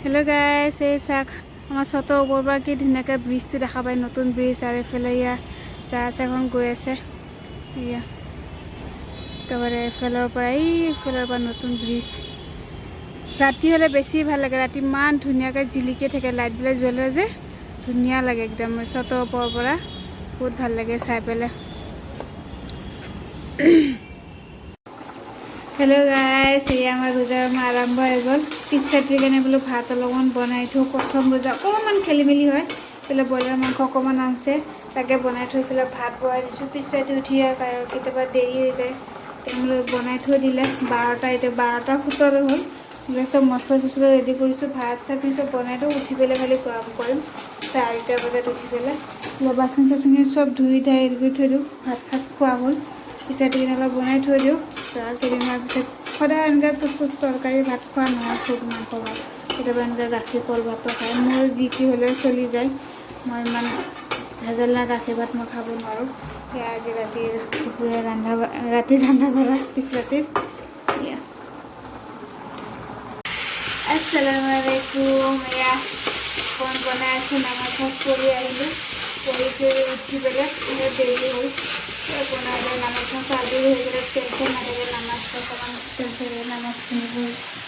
Hello' গাইছ, এই চাওক আমাৰ চতৰ ওপৰৰ পৰা কি ধুনীয়াকৈ ব্ৰিজটো দেখা পায়, নতুন ব্ৰিজ। আৰু এইফালে এয়া জাহাজ এখন গৈ আছে, এয়া একেবাৰে এইফালৰ পৰা নতুন ব্ৰিজ। ৰাতি হ'লে বেছি ভাল লাগে, ৰাতি ইমান ধুনীয়াকৈ জিলিকি থাকে, লাইটবিলাক জ্বলে যে ধুনীয়া লাগে একদম। চতৰ ওপৰৰ পৰা বহুত ভাল লাগে চাই পেলাই। হেল্ল' গাইছ, এই আমাৰ ৰোজাৰ আৰম্ভ হৈ গ'ল। পিছ ৰাতিৰ কাৰণে বোলো ভাত অলপমান বনাই থওঁ। প্ৰথম ৰোজা অকণমান খেলি মেলি হয়, পেলাই ব্ৰইলাৰ মাংস অকণমান আনিছে, তাকে বনাই থৈ পেলাই ভাত বনাই দিছোঁ। পিছ ৰাতি উঠি আৰু কেতিয়াবা দেৰি হৈ যায়, তেওঁলোকে বনাই থৈ দিলে 12টা, এতিয়া 12:17 হ'ল। চব মছলা চছলা ৰেডি কৰিছোঁ, ভাত চাত চব বনাই দিওঁ। উঠি পেলাই খালি গৰম কৰিম 4টা বজাত উঠি পেলাই। বাচন চাচন চব ধুই ধাই হেৰি কৰি থৈ দিওঁ। ভাত চাত খোৱা হ'ল, পিছ ৰাতি অলপ বনাই থৈ দিওঁ। কেইদিনমানৰ পিছত সদায় এনেকৈ তৰকাৰী ভাত খোৱা নহয়, চব মাংস ভাত, কেতিয়াবা এনেকৈ গাখীৰ কল ভাতো খায়। মোৰ যি কি হ'লেও চলি যায়, মই ইমান ভেজাল নাই, গাখীৰ ভাত মই খাব নোৱাৰোঁ। সেয়া আজি দুপৰীয়া ৰাতি ৰন্ধা বঢ়া পিছ ৰাতিৰ। আসসালামু আলাইকুম। এয়া অকণ বনাই আছোঁ, নামাজ পঢ়ি আহিলোঁ, পঢ়ি উঠি পেলাই দেৰি হ'ল বনাই লৈ নামাজ আজৰি হৈ গ'লে টেনশ্যন নাথাকে।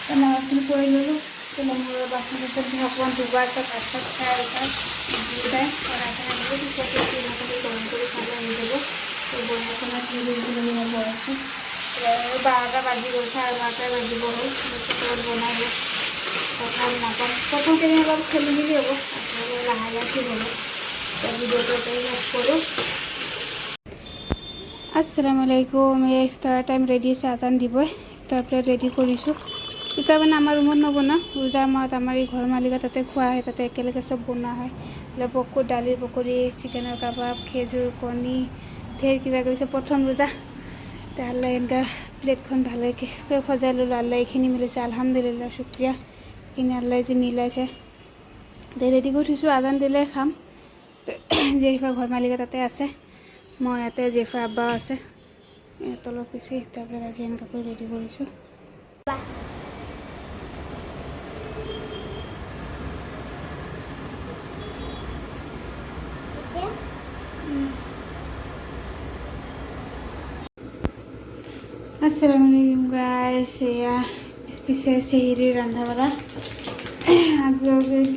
নামাজখিনি কৰি ল'লোঁ। মোৰ বাচন চাচন অকণমান ধুব আছে, ভাত চাত খাই দুটাই বনাই আনিলোঁ। পিছত গৰম কৰি খালে হৈ যাব। বনাই চনাই থৈ মই বনাইছোঁ। 12টা বাজি গ'ল, 12:30 বাজিব হ'ল। বনাই লৈ কথা নাপাম। প্ৰথম কেইদিন অলপ খেলি মেলি হ'ব, লাহে লাহে ঠিক হ'ব। ভিডিঅ'টো শেষ কৰোঁ। আসসালামু আলাইকুম। এই ইফতাৰৰ টাইম ৰেডি আছে, আজান দিবই। ইফতাৰ প্লেট ৰেডি কৰিছোঁ। ইফতাৰ মানে আমাৰ ৰুমত নবনাওঁ, ৰোজাৰ মাহত আমাৰ এই ঘৰ মালিকৰ তাতে খোৱা হয়, তাতে একেলগে চব বনোৱা হয়। দালিৰ পকৰি, চিকেনৰ কাবাব, খেজুৰ, কণী, ঢেৰ কিবা কিবি। প্ৰথম ৰোজা তেতিয়াহ'লে এনেকৈ প্লেটখন ভালকৈ সজাই ল'লোঁ। আল্লাহ এইখিনি মিলাইছে, আলহামদুলিল্লাহ, শুক্ৰিয়া। এইখিনি আল্লাহ যে মিলাইছে, ৰেডি কৰি থৈছোঁ। আজান দিলে খাম। জেৰিফা ঘৰ মালিকৰ তাতে আছে, মই ইয়াতে, জেৰিফা আব্বা আছে তলত গৈছে। তাৰপৰা আজি এনেকৈ কৰি ৰেডি কৰিছোঁ। আসসালামু আলাইকুম গাইছ। এয়া পিছে চেহেৰিৰ ৰন্ধা বঢ়া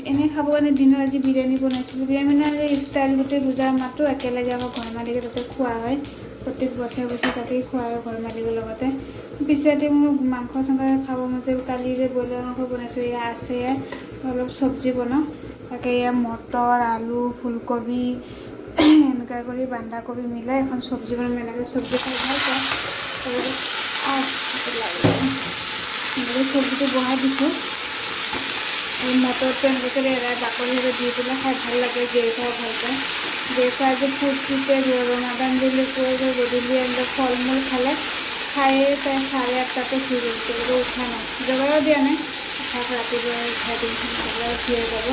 এনেই খাব কাৰণে দিনৰ আজি বিৰিয়ানী বনাইছিলোঁ। বিৰিয়ানী মানে ইফতাৰ গোটেই ৰোজাৰ মাহটো একেলগে আমাৰ ঘৰ মালিকে তাতে খোৱা হয়, প্ৰত্যেক বছৰে বছৰে তাতেই খোৱা হয় ঘৰ মালিকৰ লগতে। পিছ ৰাতি মোৰ মাংস চাংস খাব মন যায়, কালিৰে ব্ৰইলাৰ মাংস বনাইছোঁ। এয়া আছে, অলপ চব্জি বনাওঁ, তাকে এয়া মটৰ, আলু, ফুলকবি এনেকৈ কৰি বন্ধাকবি মিলাই এখন চব্জি বনাম। এনেকৈ চব্জি খাই ভাল পাওঁ। চব্জিটো বহাই দিছোঁ। এই মটৰটো এনেকৈ কৰি বাকলিৰে দি পেলাই খাই ভাল লাগে, জেৰিফাও ভাল পায়। জেৰিফা আজি ফূৰ্তিতে ৰমাদান বুলি কৈ গধূলি এনেকৈ ফল মূল খালে, খায়ে তাই 8:30তে শুই গৈছে, উঠা নাই, জগাও দিয়া নাই। ৰাতিপুৱা উঠাই দিম, সোনকালে উঠি যাব।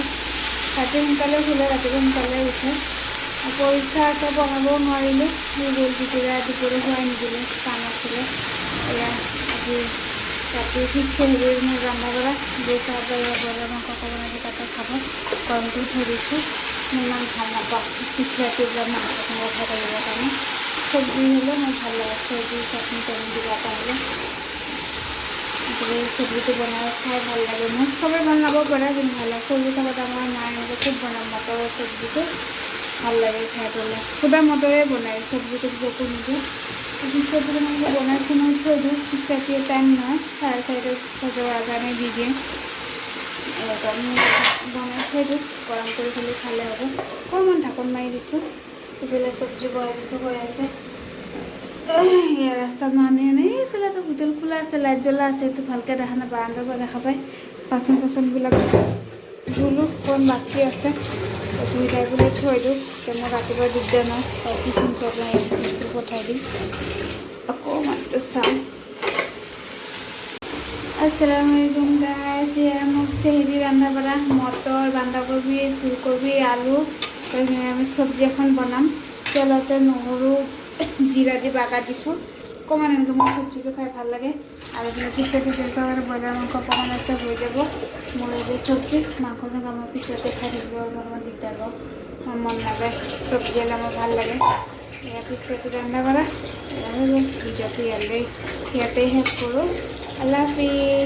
ৰাতি সোনকালে শুলে, ৰাতিপুৱা সোনকালে উঠে। পৰীক্ষা আছে, পঢ়াবও নোৱাৰিলোঁ, দুপৰীয়া খোৱাই নিদিলোঁ, কাম আছিলে। এয়া আজি ৰাতি ঠিকছে হেৰি মোৰ ৰন্ধা বঢ়া ব্ৰইলাৰ মাংস বনাইছোঁ, তাতে খাব গৰম কৰি থৈ দিছোঁ। মই ইমান ভাল নাপাওঁ পিছ ৰাতি এইবিলাক মাংস চাংস খাই থাকিবৰ কাৰণে। চব্জি হ'লে মোৰ ভাল লাগে, চব্জি চাটনি টাটনি কিবা এটা হ'লে চব্জিটো বনাই খাই ভাল লাগে। মোৰ চবেই বনাব পাৰে, কিন্তু ভাল লাগে। চব্জি থাকোঁতে আমাৰ মায়ে এনেকৈ খুব বনাওঁ, মটৰৰ চব্জিটো ভাল লাগে খাই পেলাই। সুদা মটৰে বনায়, চব্জিটো একো নিদিওঁ। চব্জিটো মানে বনাইছোঁ, মই থৈ দিওঁ। পিছ ৰাতি টাইম নহয়, 4:30 ফজৰ আজানে দি দিয়ে, বনাই থৈ দিওঁ, গৰম কৰি খালি খালে হ'ব। অকণমান ঢাকোন মাৰি দিছোঁ, এইফালে চব্জি বনাই দিছোঁ, হৈ আছে। ৰাস্তাত মানুহে নাই, এইফালেতো হোটেল খোলা আছে, লাইট জ্বলা আছে, এইটো ভালকৈ দেখা নাপায়, বাৰাণ্ডাৰ পৰা দেখা পায়। বাচন চাচনবিলাক ধুলোঁ, অকণ বাকী আছে, ধুই খাই পেলাই থৈ দিওঁ। এতিয়া মই ৰাতিপুৱা দিগদাৰ নাই, টিফিন স্কুল পঠাই দিম। অকণমানটো চাওঁ। আসসালামু আলাইকুম গাইছ। এয়া মোক চেহেৰি ৰন্ধা বঢ়া, মটৰ, বন্ধাকবি, ফুলকবি, আলু, নিৰামিষ চব্জি এখন বনাম। তেলতে নহৰু জিৰা দি বাগাৰ দিছোঁ অকণমান, এনেকৈ মোৰ চব্জিটো খাই ভাল লাগে। আৰু এইপিনে পিছতে যেনেকৈ ব্ৰইলাৰ মাংস অকণমান আছে হৈ যাব মোৰ এইবোৰ চব্জি মাংস চাংস আমাৰ পিছতে খাই থাকিব অকণমান দিগদাৰ হ'ব মোৰ মন নাযায় চব্জি হ'লে মোৰ ভাল লাগে ইয়াৰ পিছতে ৰান্ধা কৰা হৈ গ'ল ভিডিঅ'টো ইয়াতেই শেষ কৰোঁ আল্লাহ হাফিজ